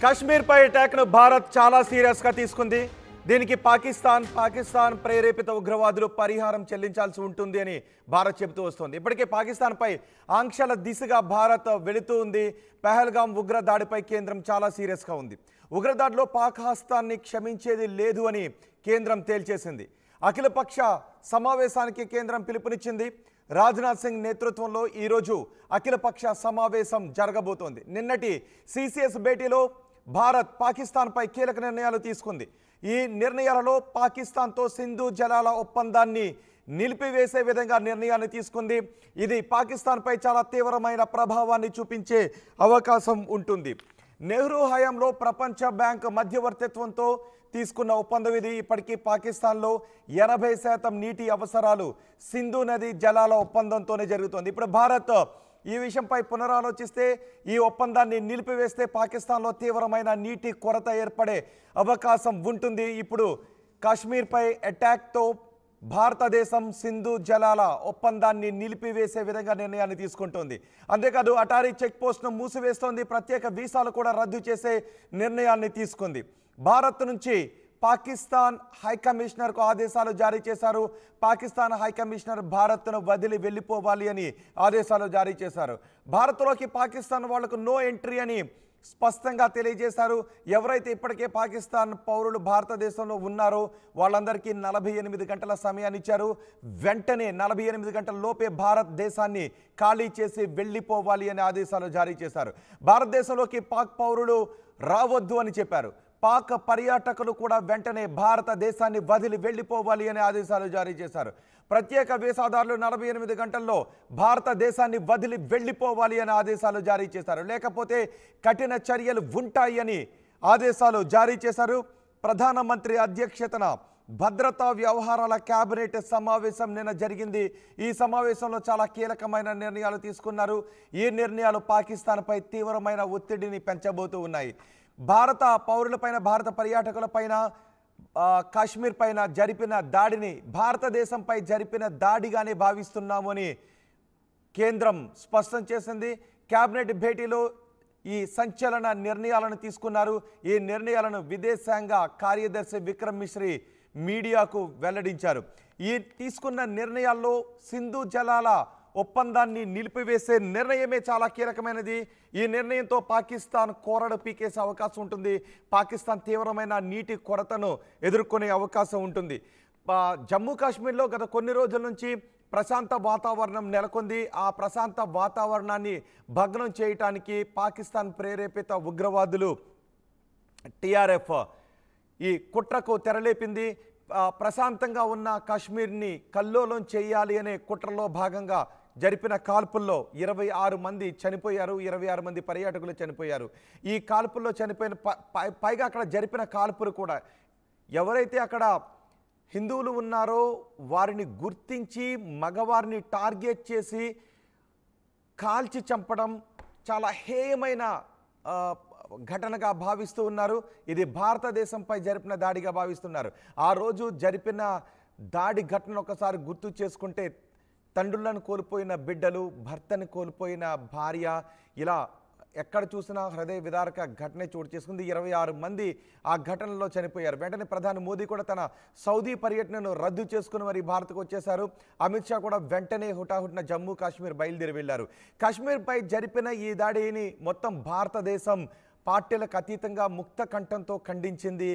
కాశ్మీర్ పై attack ను భారత్ చాలా serious గా తీసుకుంది. దీనికి పాకిస్తాన్ ప్రేరేపిత ఉగ్రవాదులు పరిహారం చెల్లించాల్సి ఉంటుంది అని భారత్ చెబుతూ వస్తుంది. ఇప్పటికే పాకిస్తాన్ పై ఆంక్షల దిశగా భారత్ వెళుతూ ఉంది. పహల్గామ్ ఉగ్ర దాడిపై కేంద్రం చాలా సీరియస్ గా ఉంది. ఉగ్రదాడిలో పాక్ హస్తాన్ని క్షమించేది లేదు అని కేంద్రం తేల్చేసింది. అఖిలపక్ష సమావేశానికి కేంద్రం పిలుపునిచ్చింది. రాజ్నాథ్ సింగ్ నేతృత్వంలో ఈరోజు అఖిలపక్ష సమావేశం జరగబోతోంది. నిన్నటి సిసిఎస్ భేటీలో భారత్ పాకిస్తాన్పై కీలక నిర్ణయాలు తీసుకుంది. ఈ నిర్ణయాలలో పాకిస్తాన్తో సింధు జలాల ఒప్పందాన్ని నిలిపివేసే విధంగా నిర్ణయాన్ని తీసుకుంది. ఇది పాకిస్తాన్పై చాలా తీవ్రమైన ప్రభావాన్ని చూపించే అవకాశం ఉంటుంది. నెహ్రూ హయాంలో ప్రపంచ బ్యాంక్ మధ్యవర్తిత్వంతో తీసుకున్న ఒప్పందం ఇది. ఇప్పటికీ పాకిస్తాన్లో 80% నీటి అవసరాలు సింధు నది జలాల ఒప్పందంతోనే జరుగుతుంది. ఇప్పుడు భారత్ ఈ విషయంపై పునరాలోచిస్తే ఈ ఒప్పందాన్ని నిలిపివేస్తే పాకిస్తాన్లో తీవ్రమైన నీటి కొరత ఏర్పడే అవకాశం ఉంటుంది. ఇప్పుడు కాశ్మీర్పై అటాక్తో భారతదేశం సింధు జలాల ఒప్పందాన్ని నిలిపివేసే విధంగా నిర్ణయాన్ని తీసుకుంటుంది. అంతేకాదు అటారీ చెక్ పోస్ట్ను మూసివేస్తోంది. ప్రత్యేక వీసాలు కూడా రద్దు చేసే నిర్ణయాన్ని తీసుకుంది. భారత్ నుంచి పాకిస్తాన్ హైకమిషనర్కు ఆదేశాలు జారీ చేశారు. పాకిస్తాన్ హైకమిషనర్ భారత్ను వదిలి వెళ్ళిపోవాలి అని ఆదేశాలు జారీ చేశారు. భారత్లోకి పాకిస్తాన్ వాళ్లకు నో ఎంట్రీ అని స్పష్టంగా తెలియజేశారు. ఎవరైతే ఇప్పటికే పాకిస్తాన్ పౌరులు భారతదేశంలో ఉన్నారో వాళ్ళందరికీ 48 గంటల సమయాన్ని ఇచ్చారు. వెంటనే 48 గంటల లోపే భారతదేశాన్ని ఖాళీ చేసి వెళ్ళిపోవాలి అనే ఆదేశాలు జారీ చేశారు. భారతదేశంలోకి పాక్ పౌరులు రావద్దు అని చెప్పారు. పాక్ పర్యాటకులు కూడా వెంటనే భారతదేశాన్ని వదిలి వెళ్ళిపోవాలి అనే ఆదేశాలు జారీ చేశారు. ప్రత్యేక వీసాదారులు 48 గంటల్లో భారతదేశాన్ని వదిలి వెళ్ళిపోవాలి అనే ఆదేశాలు జారీ చేశారు. లేకపోతే కఠిన చర్యలు ఉంటాయి అని ఆదేశాలు జారీ చేశారు. ప్రధానమంత్రి అధ్యక్షతన భద్రతా వ్యవహారాల కేబినెట్ సమావేశం నిన్న జరిగింది. ఈ సమావేశంలో చాలా కీలకమైన నిర్ణయాలు తీసుకున్నారు. ఈ నిర్ణయాలు పాకిస్తాన్పై తీవ్రమైన ఒత్తిడిని పెంచబోతూ ఉన్నాయి. భారత పౌరులపైన, భారత పర్యాటకులపైన, కాశ్మీర్ పైన జరిపిన దాడిని భారతదేశంపై జరిపిన దాడిగానే భావిస్తున్నాము అని కేంద్రం స్పష్టం చేసింది. కేబినెట్ భేటీలో ఈ సంచలన నిర్ణయాలను తీసుకున్నారు. ఈ నిర్ణయాలను విదేశాంగ కార్యదర్శి విక్రమ్ మిశ్రీ మీడియాకు వెల్లడించారు. ఈ తీసుకున్న నిర్ణయాల్లో సింధు జలాల ఒప్పందాన్ని నిలిపివేసే నిర్ణయమే చాలా కీలకమైనది. ఈ నిర్ణయంతో పాకిస్తాన్ కోరడు పీకేసే అవకాశం ఉంటుంది. పాకిస్తాన్ తీవ్రమైన నీటి కొరతను ఎదుర్కొనే అవకాశం ఉంటుంది. జమ్మూ కాశ్మీర్లో గత కొన్ని రోజుల నుంచి ప్రశాంత వాతావరణం నెలకొంది. ఆ ప్రశాంత వాతావరణాన్ని భగ్నం చేయటానికి పాకిస్తాన్ ప్రేరేపిత ఉగ్రవాదులు టీఆర్ఎఫ్ ఈ కుట్రకు తెరలేపింది. ప్రశాంతంగా ఉన్న కాశ్మీర్ని కల్లోలం చేయాలి అనే కుట్రలో భాగంగా జరిపిన కాల్పుల్లో 26 మంది చనిపోయారు. 26 మంది పర్యాటకులు చనిపోయారు. ఈ కాల్పుల్లో చనిపోయిన పైగా అక్కడ జరిపిన కాల్పులు కూడా ఎవరైతే అక్కడ హిందువులు ఉన్నారో వారిని గుర్తించి మగవారిని టార్గెట్ చేసి కాల్చి చంపడం చాలా హేయమైన ఘటనగా భావిస్తూ ఉన్నారు. ఇది భారతదేశంపై జరిపిన దాడిగా భావిస్తున్నారు. ఆ రోజు జరిపిన దాడి ఘటన ఒకసారి గుర్తు చేసుకుంటే తండ్రులను కోల్పోయిన బిడ్డలు, భర్తని కోల్పోయిన భార్య, ఇలా ఎక్కడ చూసినా హృదయ విదారక ఘటన చోటు చేసుకుంది. 26 మంది ఆ ఘటనలో చనిపోయారు. వెంటనే ప్రధాని మోదీ కూడా తన సౌదీ పర్యటనను రద్దు చేసుకుని మరి భారత్కు వచ్చేశారు. అమిత్ షా కూడా వెంటనే హుటాహుటిన జమ్మూ కాశ్మీర్ బయలుదేరి వెళ్లారు. కాశ్మీర్పై జరిపిన ఈ దాడిని మొత్తం భారతదేశం పార్టీలకు అతీతంగా ముక్త కంఠంతో ఖండించింది.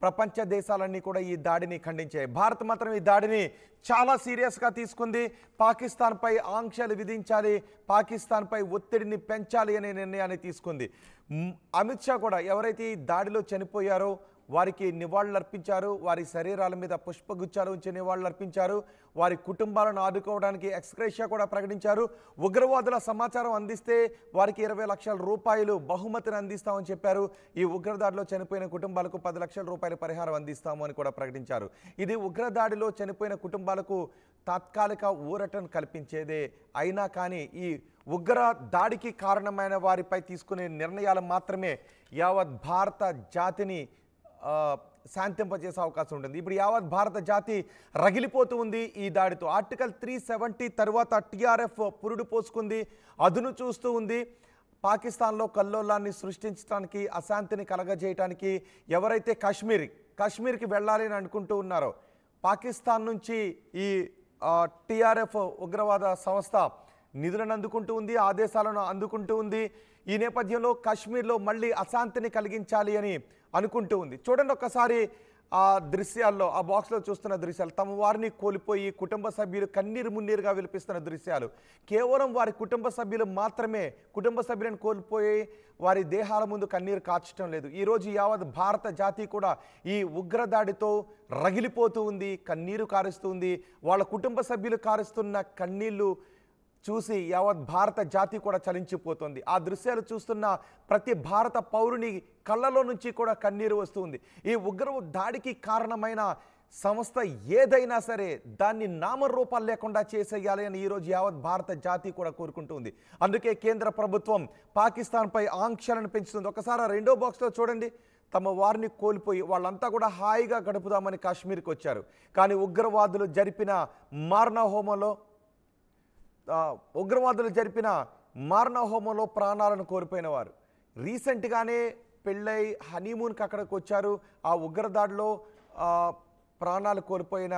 ప్రపంచ దేశాలన్నీ కూడా ఈ దాడిని ఖండించాయి. భారత్ మాత్రం ఈ దాడిని చాలా సీరియస్గా తీసుకుంది. పాకిస్తాన్పై ఆంక్షలు విధించాలి, పాకిస్తాన్పై ఒత్తిడిని పెంచాలి అనే నిర్ణయాన్ని తీసుకుంది. అమిత్ షా కూడా ఎవరైతే ఈ దాడిలో చనిపోయారో వారికి నివాళులర్పించారు. వారి శరీరాల మీద పుష్పగుచ్చాలు ఉంచి నివాళులర్పించారు. వారి కుటుంబాలను ఆదుకోవడానికి ఎక్స్గ్రేషియా కూడా ప్రకటించారు. ఉగ్రవాదుల సమాచారం అందిస్తే వారికి 20 లక్షల రూపాయలు బహుమతిని అందిస్తామని చెప్పారు. ఈ ఉగ్రదాడిలో చనిపోయిన కుటుంబాలకు 10 లక్షల రూపాయల పరిహారం అందిస్తాము అని కూడా ప్రకటించారు. ఇది ఉగ్రదాడిలో చనిపోయిన కుటుంబాలకు తాత్కాలిక ఊరటను కల్పించేదే. అయినా కానీ ఈ ఉగ్ర దాడికి కారణమైన వారిపై తీసుకునే నిర్ణయాలు మాత్రమే యావత్ భారత జాతిని శాంతింపజేసే అవకాశం ఉంటుంది. ఇప్పుడు యావత్ భారత జాతి రగిలిపోతూ ఉంది ఈ దాడితో. ఆర్టికల్ 370 తర్వాత టీఆర్ఎఫ్ పురుడు పోసుకుంది, అదును చూస్తూ ఉంది. పాకిస్తాన్లో కల్లోలాన్ని సృష్టించడానికి, అశాంతిని కలగజేయడానికి ఎవరైతే కాశ్మీర్కి వెళ్ళాలి అని అనుకుంటూ ఉన్నారో, పాకిస్తాన్ నుంచి ఈ టీఆర్ఎఫ్ ఉగ్రవాద సంస్థ నిధులను అందుకుంటూ ఉంది, ఆదేశాలను అందుకుంటూ ఉంది. ఈ నేపథ్యంలో కాశ్మీర్లో మళ్ళీ అశాంతిని కలిగించాలి అని అనుకుంటూ ఉంది. చూడండి ఒక్కసారి ఆ దృశ్యాల్లో, ఆ బాక్స్లో చూస్తున్న దృశ్యాలు, తమ వారిని కోల్పోయి కుటుంబ సభ్యులు కన్నీరు మున్నీరుగా విలిపిస్తున్న దృశ్యాలు. కేవలం వారి కుటుంబ సభ్యులు మాత్రమే కుటుంబ సభ్యులను కోల్పోయి వారి దేహాల ముందు కన్నీరు కార్చడం లేదు. ఈరోజు యావత్ భారత జాతి కూడా ఈ ఉగ్రదాడితో రగిలిపోతూ ఉంది, కన్నీరు కారుస్తూ ఉంది. వాళ్ళ కుటుంబ సభ్యులు కారుస్తున్న కన్నీళ్లు చూసి యావత్ భారత జాతి కూడా చలించిపోతుంది. ఆ దృశ్యాలు చూస్తున్న ప్రతి భారత పౌరుని కళ్ళలో నుంచి కూడా కన్నీరు వస్తుంది. ఈ ఉగ్ర దాడికి కారణమైన సంస్థ ఏదైనా సరే దాన్ని నామరూపాలు లేకుండా చేసేయాలి అని ఈరోజు యావత్ భారత జాతి కూడా కోరుకుంటుంది. అందుకే కేంద్ర ప్రభుత్వం పాకిస్తాన్పై ఆంక్షలను పెంచుతుంది. ఒకసారి రెండో బాక్స్లో చూడండి, తమ వారిని కోల్పోయి వాళ్ళంతా కూడా హాయిగా గడుపుదామని కాశ్మీర్కి వచ్చారు. కానీ ఉగ్రవాదులు జరిపిన మారణ హోమంలో ప్రాణాలను కోల్పోయిన వారు రీసెంట్గానే పెళ్ళై హనీమూన్కి అక్కడికి వచ్చారు. ఆ ఉగ్రదాడిలో ప్రాణాలు కోల్పోయిన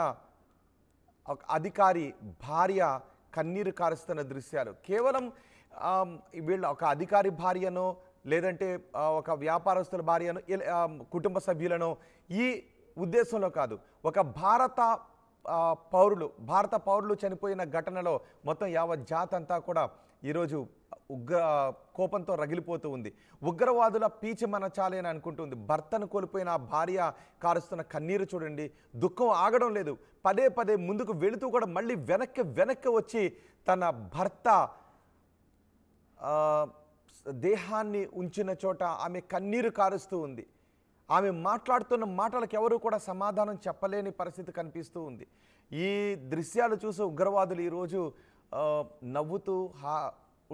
అధికారి భార్య కన్నీరు కారుస్తున్న దృశ్యాలు. కేవలం వీళ్ళ ఒక అధికారి భార్యనో లేదంటే ఒక వ్యాపారస్తుల భార్యను, కుటుంబ సభ్యులను ఈ ఉద్దేశంలో కాదు, ఒక భారత పౌరులు చనిపోయిన ఘటనలో మొత్తం యావత్ జాతి అంతా కూడా ఈరోజు కోపంతో రగిలిపోతూ ఉంది. ఉగ్రవాదుల పీచి మనచాలి అని అనుకుంటుంది. భర్తను కోల్పోయిన ఆ భార్య కారుస్తున్న కన్నీరు చూడండి, దుఃఖం ఆగడం లేదు. పదే పదే ముందుకు వెళుతూ కూడా మళ్ళీ వెనక్కి వచ్చి తన భర్త దేహాన్ని ఉంచిన చోట ఆమె కన్నీరు కారుస్తూ ఉంది. ఆమె మాట్లాడుతున్న మాటలకు ఎవరు కూడా సమాధానం చెప్పలేని పరిస్థితి కనిపిస్తూ ఉంది. ఈ దృశ్యాలు చూసి ఉగ్రవాదులు ఈరోజు నవ్వుతూ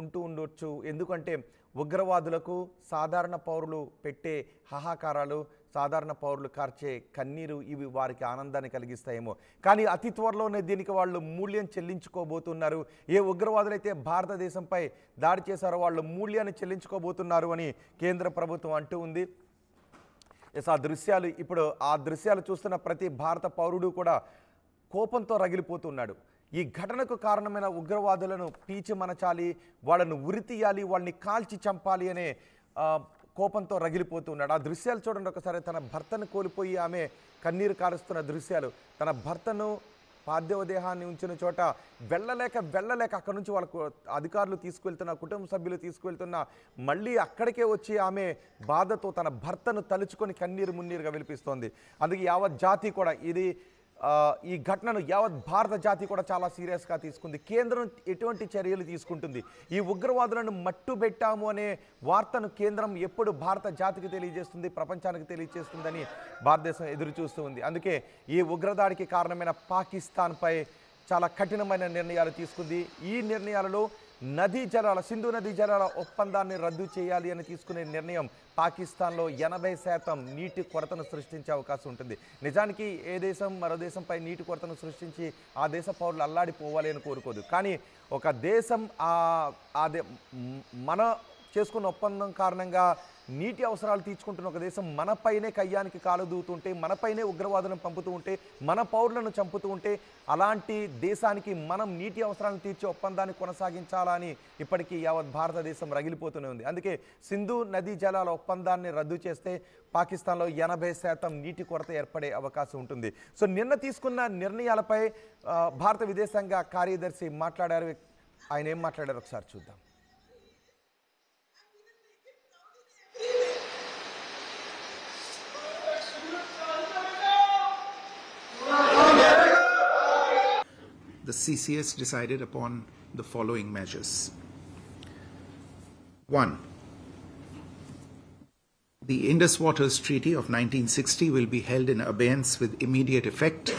ఉంటూ ఉండొచ్చు. ఎందుకంటే ఉగ్రవాదులకు సాధారణ పౌరులు పెట్టే హాహాకారాలు, సాధారణ పౌరులు కార్చే కన్నీరు ఇవి వారికి ఆనందాన్ని కలిగిస్తాయేమో. కానీ అతి త్వరలోనే దీనికి వాళ్ళు మూల్యం చెల్లించుకోబోతున్నారు. ఏ ఉగ్రవాదులైతే భారతదేశంపై దాడి చేశారో వాళ్ళు మూల్యాన్ని చెల్లించుకోబోతున్నారు అని కేంద్ర ప్రభుత్వం అంటూ ఉంది. ఆ దృశ్యాలు చూస్తున్న ప్రతి భారత పౌరుడు కూడా కోపంతో రగిలిపోతున్నాడు. ఈ ఘటనకు కారణమైన ఉగ్రవాదులను పీచి మనచాలి, వాళ్ళను ఉరితీయాలి, వాళ్ళని కాల్చి చంపాలి అనే కోపంతో రగిలిపోతున్నాడు. ఆ దృశ్యాలు చూడండి ఒకసారి. తన భర్తను కోల్పోయి ఆమె కన్నీరు కారుస్తున్న దృశ్యాలు. తన భర్తను పార్థివ దేహాన్ని ఉంచిన చోట వెళ్ళలేక అక్కడి నుంచి వాళ్ళకు అధికారులు తీసుకువెళ్తున్న, కుటుంబ సభ్యులు తీసుకువెళ్తున్న, మళ్ళీ అక్కడికే వచ్చి ఆమె బాధతో తన భర్తను తలుచుకొని కన్నీరు మున్నీరుగా విలిపిస్తోంది. అందుకే యావత్ జాతి కూడా ఈ ఘటనను యావత్ భారత జాతి కూడా చాలా సీరియస్గా తీసుకుంది. కేంద్రం ఎటువంటి చర్యలు తీసుకుంటుంది? ఈ ఉగ్రవాదులను మట్టుబెట్టాము అనే వార్తను కేంద్రం ఎప్పుడు భారత జాతికి తెలియజేస్తుంది, ప్రపంచానికి తెలియజేస్తుందని భారతదేశం ఎదురు చూస్తూ ఉంది. అందుకే ఈ ఉగ్రదాడికి కారణమైన పాకిస్తాన్పై చాలా కఠినమైన నిర్ణయాలు తీసుకుంది. ఈ నిర్ణయాలలో సింధు నదీ జలాల ఒప్పందాన్ని రద్దు చేయాలి అని తీసుకునే నిర్ణయం పాకిస్తాన్లో 80% నీటి కొరతను సృష్టించే అవకాశం ఉంటుంది. నిజానికి ఏ దేశం మరో దేశంపై నీటి కొరతను సృష్టించి ఆ దేశ పౌరులు అల్లాడిపోవాలి అని కోరుకోదు. కానీ ఒక దేశం మన చేసుకున్న ఒప్పందం కారణంగా నీటి అవసరాలు తీర్చుకుంటున్న ఒక దేశం మనపైనే కయ్యానికి కాలు దూతుంటే, మనపైనే ఉగ్రవాదులను పంపుతూ ఉంటే, మన పౌరులను చంపుతూ ఉంటే, అలాంటి దేశానికి మనం నీటి అవసరాలను తీర్చే ఒప్పందాన్ని కొనసాగించాలని ఇప్పటికీ యావత్ భారతదేశం రగిలిపోతూనే ఉంది. అందుకే సింధు నదీ జలాల ఒప్పందాన్ని రద్దు చేస్తే పాకిస్తాన్లో 80% నీటి కొరత ఏర్పడే అవకాశం ఉంటుంది. సో నిన్న తీసుకున్న నిర్ణయాలపై భారత విదేశాంగ కార్యదర్శి మాట్లాడారు. ఆయన ఏం మాట్లాడారు ఒకసారి చూద్దాం. The CCS decided upon the following measures. 1. The Indus Waters Treaty of 1960 will be held in abeyance with immediate effect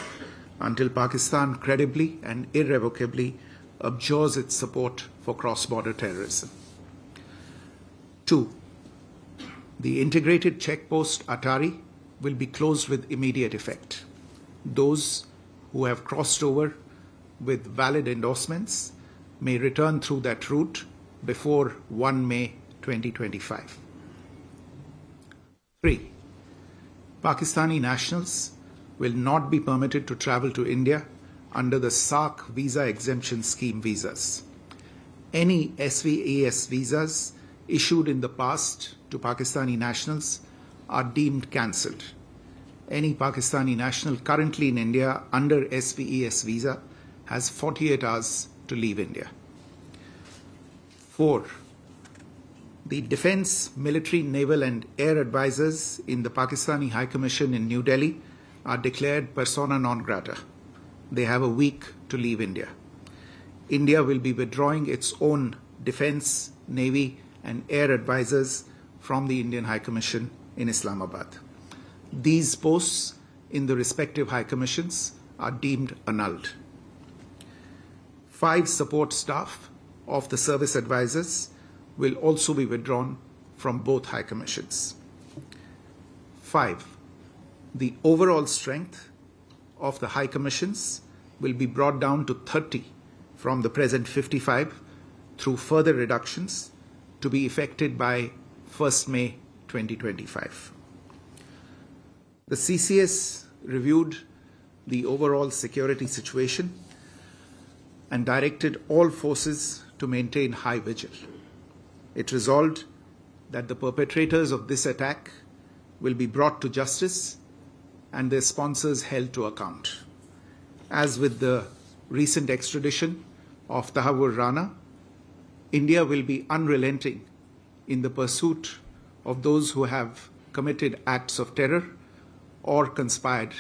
until Pakistan credibly and irrevocably abjures its support for cross-border terrorism. 2. The integrated checkpost Atari will be closed with immediate effect. Those who have crossed over with valid endorsements may return through that route before 1 May 2025. 3. Pakistani nationals will not be permitted to travel to India under the SAARC visa exemption scheme visas. Any SVAS visas issued in the past to Pakistani nationals are deemed cancelled. Any Pakistani national currently in India under SVES visa has 48 hours to leave India. 4. The defense, military, naval and air advisors in the Pakistani High Commission in New Delhi are declared persona non grata. They have a week to leave India. India will be withdrawing its own defense, navy and air advisors from the Indian High Commission in Islamabad. These posts in the respective High Commissions are deemed annulled. 5 support staff of the service advisors will also be withdrawn from both High Commissions. 5. The overall strength of the High Commissions will be brought down to 30 from the present 55 through further reductions to be effected by 1st May 2025. The CCS reviewed the overall security situation and directed all forces to maintain high vigil. It resolved that the perpetrators of this attack will be brought to justice and their sponsors held to account. As with the recent extradition of Tahawur Rana, India will be unrelenting in the pursuit of those who have committed acts of terror or conspired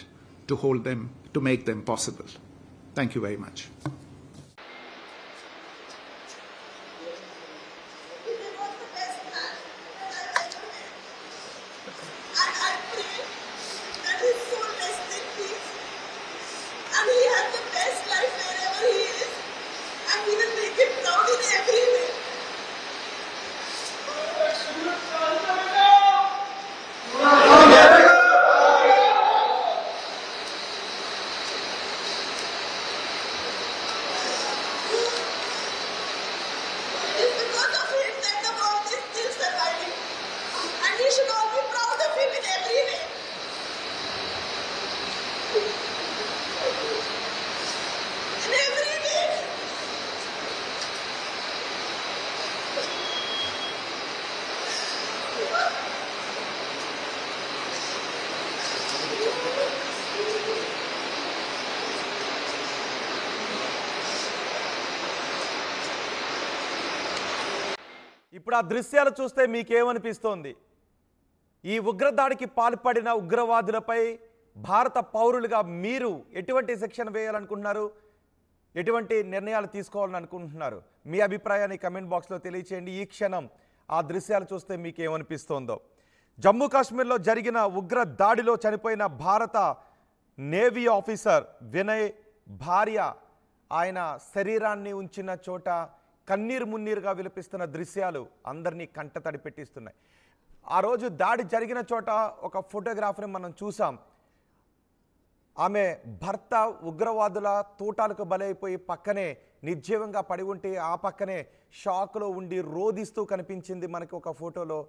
to make them possible. Thank you very much. ఇప్పుడు ఆ దృశ్యాలు చూస్తే మీకేమనిపిస్తోంది? ఈ ఉగ్రదాడికి పాల్పడిన ఉగ్రవాదులపై భారత పౌరులుగా మీరు ఎటువంటి శిక్షణ వేయాలనుకుంటున్నారు? ఎటువంటి నిర్ణయాలు తీసుకోవాలని అనుకుంటున్నారు? మీ అభిప్రాయాన్ని కమెంట్ బాక్స్లో తెలియచేయండి. ఈ క్షణం ఆ దృశ్యాలు చూస్తే మీకేమనిపిస్తోందో? జమ్మూ కాశ్మీర్లో జరిగిన ఉగ్ర దాడిలో చనిపోయిన భారత నేవీ ఆఫీసర్ వినయ్ భార్య ఆయన శరీరాన్ని ఉంచిన చోట కన్నీరు మున్నీరుగా విలపిస్తున్న దృశ్యాలు అందరినీ కంటతడి పెట్టిస్తున్నాయి. ఆ రోజు దాడి జరిగిన చోట ఒక ఫోటోగ్రాఫర్ని మనం చూసాం. ఆమె భర్త ఉగ్రవాదుల తూటాలకు బలైపోయి పక్కనే నిర్జీవంగా పడి ఉంటే ఆ పక్కనే షాక్లో ఉండి రోదిస్తూ కనిపించింది మనకి ఒక ఫోటోలో.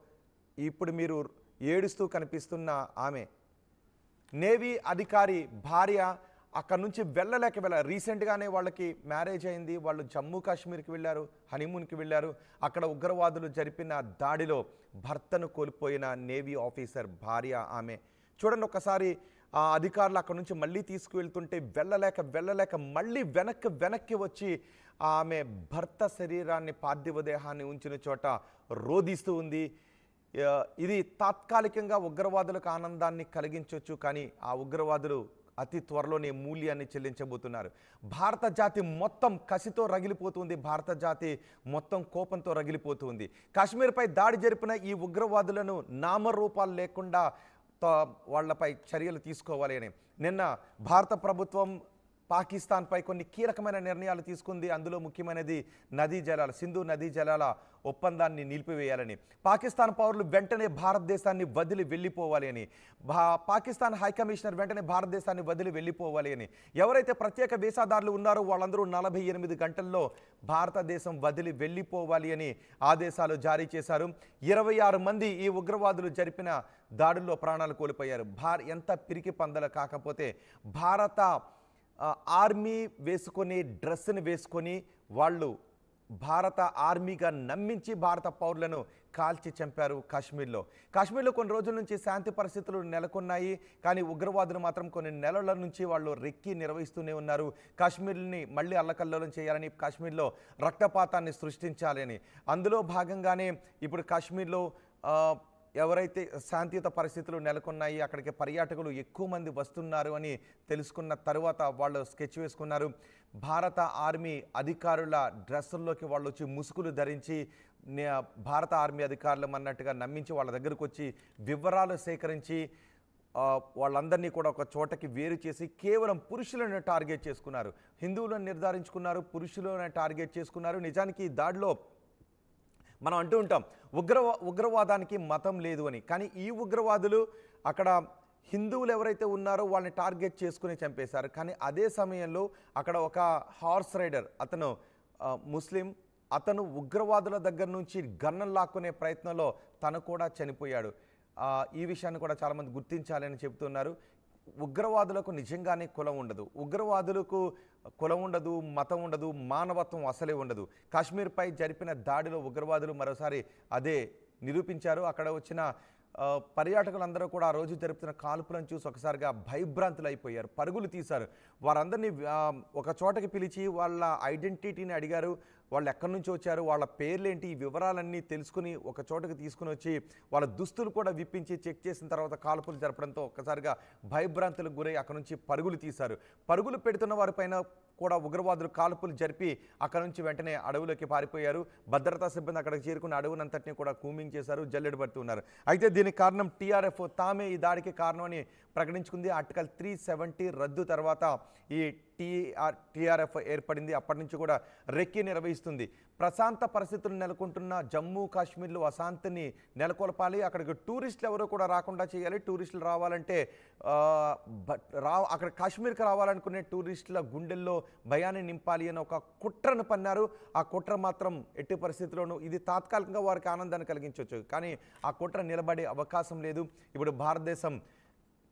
ఇప్పుడు మీరు ఏడుస్తూ కనిపిస్తున్న ఆమె నేవీ అధికారి భార్య అక్కడ నుంచి వెళ్ళలేక రీసెంట్గానే వాళ్ళకి మ్యారేజ్ అయింది. వాళ్ళు జమ్మూ కాశ్మీర్కి వెళ్ళారు, హనీమూన్కి వెళ్ళారు. అక్కడ ఉగ్రవాదులు జరిపిన దాడిలో భర్తను కోల్పోయిన నేవీ ఆఫీసర్ భార్య ఆమె. చూడండి ఒకసారి ఆ అధికారులు అక్కడ నుంచి మళ్ళీ తీసుకువెళ్తుంటే వెళ్ళలేక మళ్ళీ వెనక్కి వచ్చి ఆమె భర్త శరీరాన్ని పార్థివ దేహాన్ని ఉంచిన చోట రోదిస్తూ ఉంది. ఇది తాత్కాలికంగా ఉగ్రవాదులకు ఆనందాన్ని కలిగించవచ్చు, కానీ ఆ ఉగ్రవాదులు అతి త్వరలోనే మూల్యాన్ని చెల్లించబోతున్నారు. భారత జాతి మొత్తం కసితో రగిలిపోతుంది, భారత జాతి మొత్తం కోపంతో రగిలిపోతుంది. కాశ్మీర్పై దాడి జరిపిన ఈ ఉగ్రవాదులను నామరూపాలు లేకుండా వాళ్ళపై చర్యలు తీసుకోవాలి అని నిన్న భారత ప్రభుత్వం పాకిస్తాన్పై కొన్ని కీలకమైన నిర్ణయాలు తీసుకుంది. అందులో ముఖ్యమైనది సింధు నదీ జలాల ఒప్పందాన్ని నిలిపివేయాలని, పాకిస్తాన్ పౌరులు వెంటనే భారతదేశాన్ని వదిలి వెళ్ళిపోవాలి అని, పాకిస్తాన్ హైకమిషనర్ వెంటనే భారతదేశాన్ని వదిలి వెళ్ళిపోవాలి అని, ఎవరైతే ప్రత్యేక వీసాదారులు ఉన్నారో వాళ్ళందరూ 48 గంటల్లో భారతదేశం వదిలి వెళ్ళిపోవాలి అని ఆదేశాలు జారీ చేశారు. 26 మంది ఈ ఉగ్రవాదులు జరిపిన దాడుల్లో ప్రాణాలు కోల్పోయారు. ఎంత పిరికి పందలు కాకపోతే భారత ఆర్మీ వేసుకొని డ్రెస్సుని వేసుకొని వాళ్ళు భారత ఆర్మీగా నమ్మించి భారత పౌరులను కాల్చి చంపారు కాశ్మీర్లో కొన్ని రోజుల నుంచి శాంతి పరిస్థితులు నెలకొన్నాయి. కానీ ఉగ్రవాదులు మాత్రం కొన్ని నెలల నుంచి వాళ్ళు రెక్కి నిర్వహిస్తూనే ఉన్నారు. కాశ్మీర్ని మళ్ళీ అల్లకల్లోలం చేయాలని, కాశ్మీర్లో రక్తపాతాన్ని సృష్టించాలని. అందులో భాగంగానే ఇప్పుడు కాశ్మీర్లో ఎవరైతే శాంతియుత పరిస్థితులు నెలకొన్నాయి, అక్కడికి పర్యాటకులు ఎక్కువ మంది వస్తున్నారు అని తెలుసుకున్న తర్వాత వాళ్ళు స్కెచ్ వేసుకున్నారు. భారత ఆర్మీ అధికారుల డ్రెస్సుల్లోకి వాళ్ళు వచ్చి ముసుగులు ధరించి భారత ఆర్మీ అధికారులు అన్నట్టుగా నమ్మించి వాళ్ళ దగ్గరకు వచ్చి వివరాలు సేకరించి వాళ్ళందరినీ కూడా ఒక చోటకి వేరు చేసి కేవలం పురుషులను టార్గెట్ చేసుకున్నారు. హిందువులను నిర్ధారించుకున్నారు, పురుషులను టార్గెట్ చేసుకున్నారు. నిజానికి ఈ దాడిలో మనం అంటూ ఉంటాం ఉగ్రవాదానికి మతం లేదు అని, కానీ ఈ ఉగ్రవాదులు అక్కడ హిందువులు ఎవరైతే ఉన్నారో వాళ్ళని టార్గెట్ చేసుకుని చంపేశారు. కానీ అదే సమయంలో అక్కడ ఒక హార్స్ రైడర్, అతను ముస్లిం, అతను ఉగ్రవాదుల దగ్గర నుంచి గన్నం లాక్కునే ప్రయత్నంలో తను కూడా చనిపోయాడు. ఈ విషయాన్ని కూడా చాలామంది గుర్తించాలని చెబుతున్నారు. ఉగ్రవాదులకు నిజంగానే కులం ఉండదు, ఉగ్రవాదులకు కులం ఉండదు, మతం ఉండదు, మానవత్వం అసలే ఉండదు. కాశ్మీర్పై జరిపిన దాడిలో ఉగ్రవాదులు మరోసారి అదే నిరూపించారు. అక్కడ వచ్చిన పర్యాటకులందరూ కూడా ఆ రోజు జరుపుతున్న కాల్పులను చూసి ఒకసారిగా భయభ్రాంతులు అయిపోయారు, పరుగులు తీశారు. వారందరినీ ఒక చోటకి పిలిచి వాళ్ళ ఐడెంటిటీని అడిగారు. వాళ్ళు ఎక్కడి నుంచి వచ్చారు, వాళ్ళ పేర్లేంటి, ఈ వివరాలన్నీ తెలుసుకుని ఒక చోటకి తీసుకుని వచ్చి వాళ్ళ దుస్తులు కూడా విప్పించి చెక్ చేసిన తర్వాత కాల్పులు జరపడంతో ఒక్కసారిగా భయభ్రాంతులకు గురై అక్కడి నుంచి పరుగులు తీశారు. పరుగులు పెడుతున్న వారిపైన కూడా ఉగ్రవాదులు కాల్పులు జరిపి అక్కడ నుంచి వెంటనే అడవులోకి పారిపోయారు. భద్రతా సిబ్బంది అక్కడికి చేరుకున్న అడవునంతటినీ కూడా కూమింగ్ చేశారు, జల్లెడ పడుతున్నారు. అయితే దీనికి కారణం టీఆర్ఎఫ్ తామే ఈ దాడికి కారణమని ప్రకటించుకుంది. ఆర్టికల్ 370 రద్దు తర్వాత ఈ టీఆర్ఎఫ్ ఏర్పడింది. అప్పటి నుంచి కూడా రెక్కి నిర్వహిస్తుంది. ప్రశాంత పరిస్థితులు నెలకొంటున్న జమ్మూ కాశ్మీర్లో అశాంతిని నెలకొల్పాలి, అక్కడికి టూరిస్టులు ఎవరో కూడా రాకుండా చేయాలి. టూరిస్టులు రావాలంటే అక్కడ కాశ్మీర్కి రావాలనుకునే టూరిస్టుల గుండెల్లో భయాన్ని నింపాలి అని ఒక కుట్రను పన్నారు. ఆ కుట్ర మాత్రం ఎట్టి పరిస్థితుల్లోనూ ఇది తాత్కాలికంగా వారికి ఆనందాన్ని కలిగించవచ్చు, కానీ ఆ కుట్ర నిలబడే అవకాశం లేదు. ఇప్పుడు భారతదేశం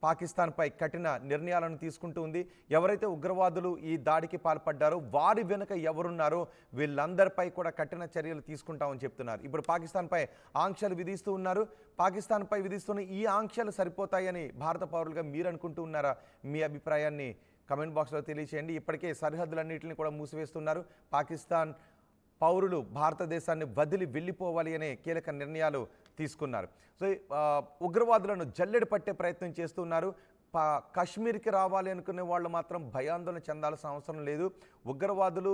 పాకిస్తాన్పై కఠిన నిర్ణయాలను తీసుకుంటూ ఉంది. ఎవరైతే ఉగ్రవాదులు ఈ దాడికి పాల్పడ్డారో వారి వెనుక ఎవరున్నారో వీళ్ళందరిపై కూడా కఠిన చర్యలు తీసుకుంటామని చెప్తున్నారు. ఇప్పుడు పాకిస్తాన్పై ఆంక్షలు విధిస్తూ ఉన్నారు. పాకిస్తాన్పై విధిస్తున్న ఈ ఆంక్షలు సరిపోతాయని భారత పౌరులుగా మీరు అనుకుంటూ ఉన్నారా? మీ అభిప్రాయాన్ని కమెంట్ బాక్స్లో తెలియచేయండి. ఇప్పటికే సరిహద్దులన్నింటినీ కూడా మూసివేస్తున్నారు. పాకిస్తాన్ పౌరులు భారతదేశాన్ని వదిలి వెళ్ళిపోవాలి అనే కీలక నిర్ణయాలు తీసుకున్నారు. సో ఉగ్రవాదులను జల్లెడ పట్టే ప్రయత్నం చేస్తున్నారు. కాశ్మీర్కి రావాలి అనుకునే వాళ్ళు మాత్రం భయాందోళన చెందాల్సిన అవసరం లేదు. ఉగ్రవాదులు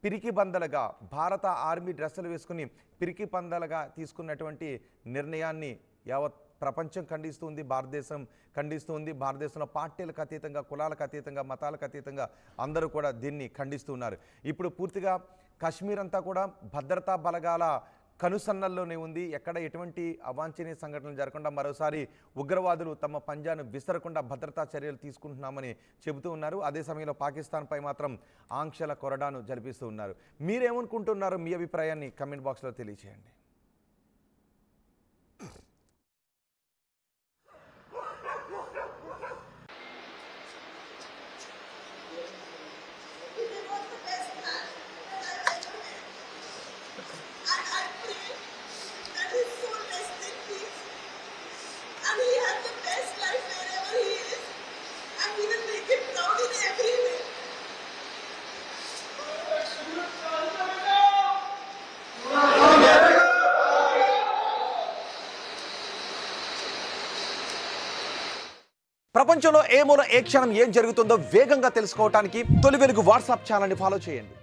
పిరికి బందలుగా భారత ఆర్మీ డ్రెస్సులు వేసుకుని పిరికి బందలుగా తీసుకున్నటువంటి నిర్ణయాన్ని యావత్ ప్రపంచం ఖండిస్తుంది, భారతదేశం ఖండిస్తుంది. భారతదేశంలో పార్టీలకు అతీతంగా, కులాలకు అతీతంగా, మతాలకు అతీతంగా అందరూ కూడా దీన్ని ఖండిస్తున్నారు. ఇప్పుడు పూర్తిగా కాశ్మీర్ అంతా కూడా భద్రతా బలగాల కనుసన్నల్లోనే ఉంది. ఎక్కడ ఎటువంటి అవాంఛనీయ సంఘటనలు జరగకుండా మరోసారి ఉగ్రవాదులు తమ పంజాను విసరకుండా భద్రతా చర్యలు తీసుకుంటున్నామని చెబుతూ ఉన్నారు. అదే సమయంలో పాకిస్తాన్పై మాత్రం ఆంక్షల కొరడాను జరిపిస్తూ ఉన్నారు. మీరేమనుకుంటున్నారో మీ అభిప్రాయాన్ని కమెంట్ బాక్స్లో తెలియచేయండి. ప్రపంచంలో ఏ మూల ఏ క్షణం ఏం జరుగుతుందో వేగంగా తెలుసుకోవడానికి తొలి వెలుగు వాట్సాప్ ఛానల్ని ఫాలో చేయండి.